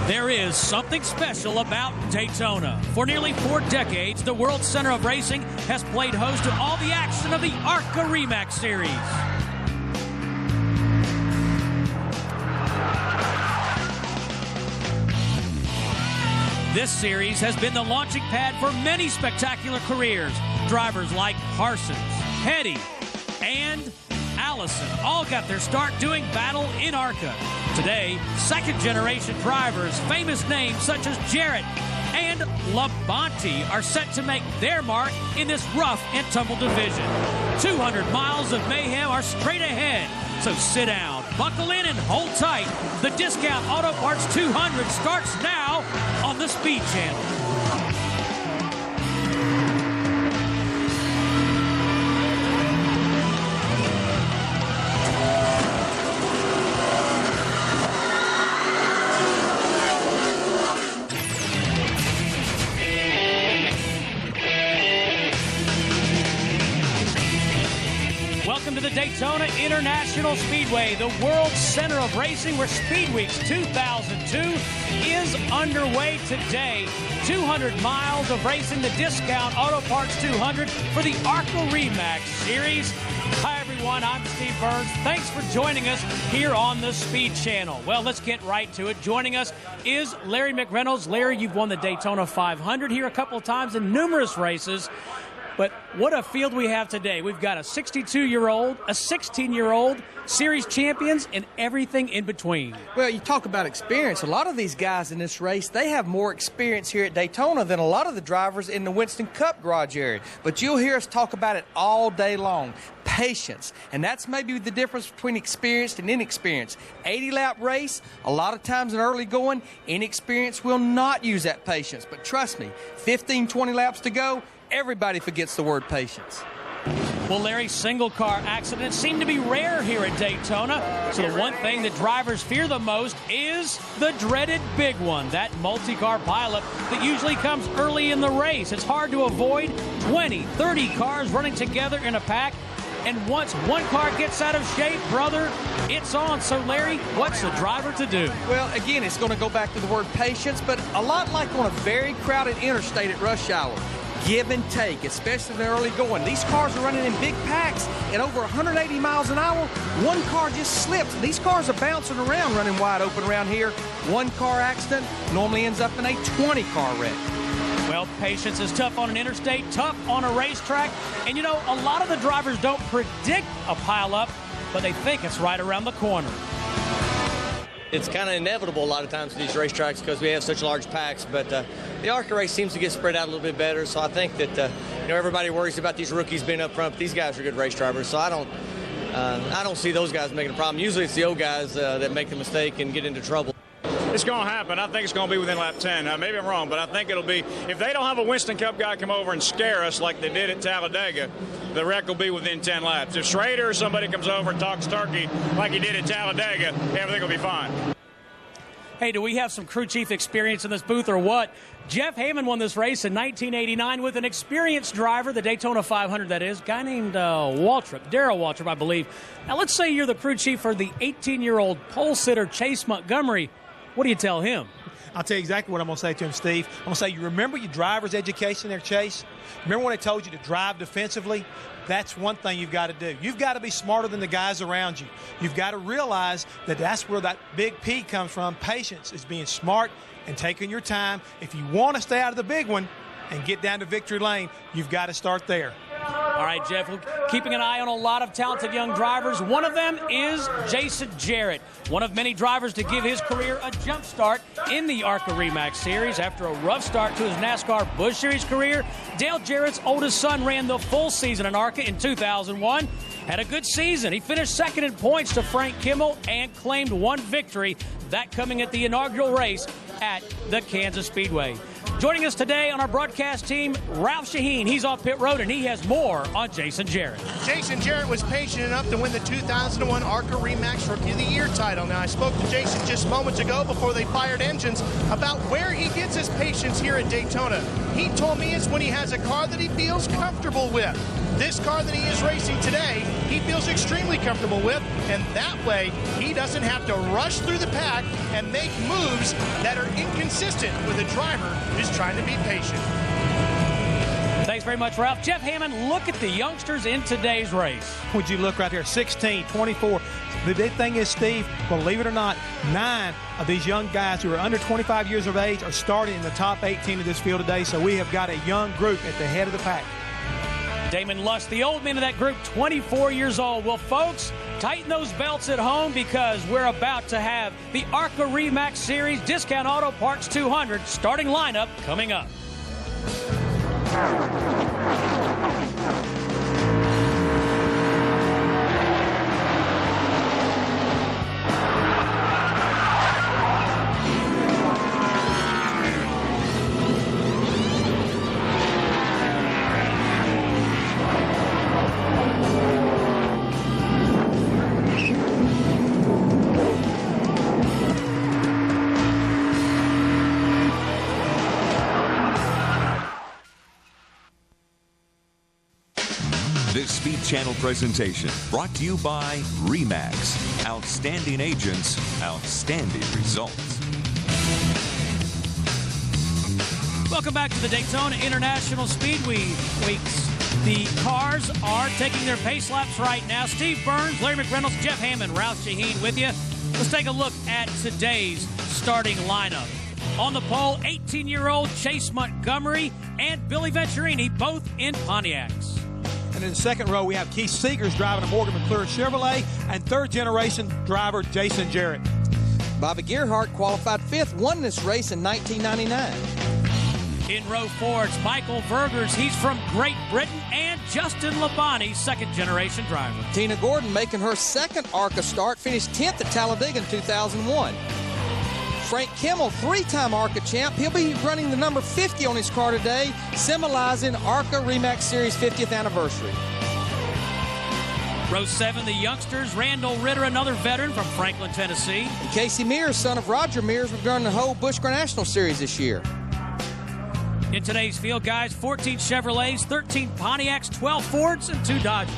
There is something special about Daytona. For nearly 4 decades, the World Center of Racing has played host to all the action of the ARCA RE Series. This series has been the launching pad for many spectacular careers. Drivers like Parsons, Petty, and Allison all got their start doing battle in ARCA. Today, second-generation drivers, famous names such as Jarrett and Labonte are set to make their mark in this rough and tumble division. 200 miles of mayhem are straight ahead, so sit down, buckle in, and hold tight. The Discount Auto Parts 200 starts now on the Speed Channel. Welcome to the Daytona International Speedway, the world center of racing, where Speedweeks 2002 is underway today. 200 miles of racing, the Discount Auto Parts 200 for the ARCA RE Series. Hi everyone, I'm Steve Burns. Thanks for joining us here on the Speed Channel. Well, let's get right to it. Joining us is Larry McReynolds. Larry, you've won the Daytona 500 here a couple of times in numerous races. But what a field we have today. We've got a 62-year-old, a 16-year-old, series champions, and everything in between. Well, you talk about experience. A lot of these guys in this race, they have more experience here at Daytona than a lot of the drivers in the Winston Cup garage area. But you'll hear us talk about it all day long. Patience. And that's maybe the difference between experienced and inexperienced. 80-lap race, a lot of times in early going, inexperienced will not use that patience. But trust me, 15, 20 laps to go, everybody forgets the word patience. Well, Larry, single-car accidents seem to be rare here at Daytona. So the one thing that drivers fear the most is the dreaded big one, that multi-car pileup that usually comes early in the race. It's hard to avoid 20, 30 cars running together in a pack. And once one car gets out of shape, brother, it's on. So, Larry, what's the driver to do? Well, again, it's going to go back to the word patience, but a lot like on a very crowded interstate at rush hour. Give and take, especially in the early going. These cars are running in big packs at over 180 miles an hour. One car just slips. These cars are bouncing around, running wide open around here. One car accident normally ends up in a 20-car wreck. Well, patience is tough on an interstate, tough on a racetrack. And, you know, a lot of the drivers don't predict a pileup, but they think it's right around the corner. It's kind of inevitable a lot of times for these racetracks because we have such large packs, but the ARCA race seems to get spread out a little bit better, so I think that you know, everybody worries about these rookies being up front, but these guys are good race drivers, so I don't see those guys making a problem. Usually it's the old guys that make the mistake and get into trouble. It's going to happen. I think it's going to be within lap 10. Maybe I'm wrong, but I think it'll be, if they don't have a Winston Cup guy come over and scare us like they did at Talladega, the wreck will be within 10 laps. If Schrader or somebody comes over and talks turkey like he did at Talladega, everything will be fine. Hey, do we have some crew chief experience in this booth or what? Jeff Heyman won this race in 1989 with an experienced driver, the Daytona 500 that is, a guy named Waltrip, Darrell Waltrip, I believe. Now, let's say you're the crew chief for the 18-year-old pole sitter Chase Montgomery. What do you tell him? I'll tell you exactly what I'm going to say to him, Steve. I'm going to say, you remember your driver's education there, Chase? Remember when I told you to drive defensively? That's one thing you've got to do. You've got to be smarter than the guys around you. You've got to realize that that's where that big P comes from. Patience is being smart and taking your time. If you want to stay out of the big one and get down to victory lane, you've got to start there. All right, Jeff, keeping an eye on a lot of talented young drivers. One of them is Jason Jarrett, one of many drivers to give his career a jump start in the ARCA RE Series. After a rough start to his NASCAR Busch Series career, Dale Jarrett's oldest son ran the full season in ARCA in 2001. Had a good season. He finished second in points to Frank Kimmel and claimed one victory, that coming at the inaugural race at the Kansas Speedway. Joining us today on our broadcast team, Ralph Shaheen. He's off pit road, and he has more on Jason Jarrett. Jason Jarrett was patient enough to win the 2001 ARCA RE Rookie of the Year title. Now, I spoke to Jason just moments ago before they fired engines about where he gets his patience here at Daytona. He told me it's when he has a car that he feels comfortable with. this car that he is racing today, he feels extremely comfortable with, and that way he doesn't have to rush through the pack and make moves that are inconsistent with a driver who's trying to be patient. Thanks very much, Ralph. Jeff Hammond, look at the youngsters in today's race. Would you look right here, 16, 24. The big thing is, Steve, believe it or not, 9 of these young guys who are under 25 years of age are starting in the top 18 of this field today, so we have got a young group at the head of the pack. Damon Lush, the old man of that group, 24 years old. Well, folks, tighten those belts at home because we're about to have the ARCA RE Series Discount Auto Parts 200 starting lineup coming up. This Speed Channel presentation brought to you by RE/MAX. Outstanding agents, outstanding results. Welcome back to the Daytona International Speedway Weeks. The cars are taking their pace laps right now. Steve Burns, Larry McReynolds, Jeff Hammond, Ralph Shaheen with you. Let's take a look at today's starting lineup. On the pole, 18-year-old Chase Montgomery and Billy Venturini, both in Pontiacs. And in the second row, we have Keith Seegers driving a Morgan McClure Chevrolet, and third-generation driver Jason Jarrett. Bobby Gerhardt qualified 5th, won this race in 1999. In row 4, it's Michael Vergers. He's from Great Britain, and Justin Labonte, second-generation driver. Tina Gordon making her second ARCA start, finished 10th at Talladega in 2001. Frank Kimmel, 3-time ARCA champ. He'll be running the number 50 on his car today, symbolizing ARCA RE Series 50th anniversary. Row 7, the youngsters, Randall Ritter, another veteran from Franklin, Tennessee. And Casey Mears, son of Roger Mears, will run the whole Busch Grand National Series this year. In today's field, guys, 14 Chevrolets, 13 Pontiacs, 12 Fords, and 2 Dodges.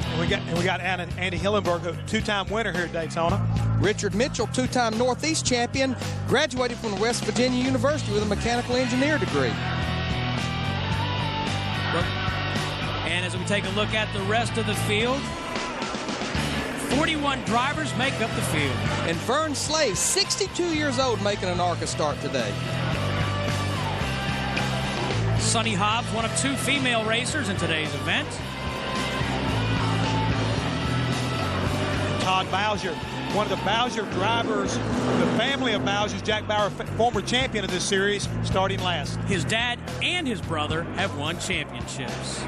And we got Andy Hillenberg, a 2-time winner here at Daytona. Richard Mitchell, 2-time Northeast champion, graduated from West Virginia University with a mechanical engineer degree. And as we take a look at the rest of the field, 41 drivers make up the field. And Vern Slave, 62 years old, making an ARCA start today. Sonny Hobbs, one of 2 female racers in today's event. Todd Bowser, one of the Bowser drivers, the family of Bowser's, Jack Bauer, former champion of this series, starting last. His dad and his brother have won championships.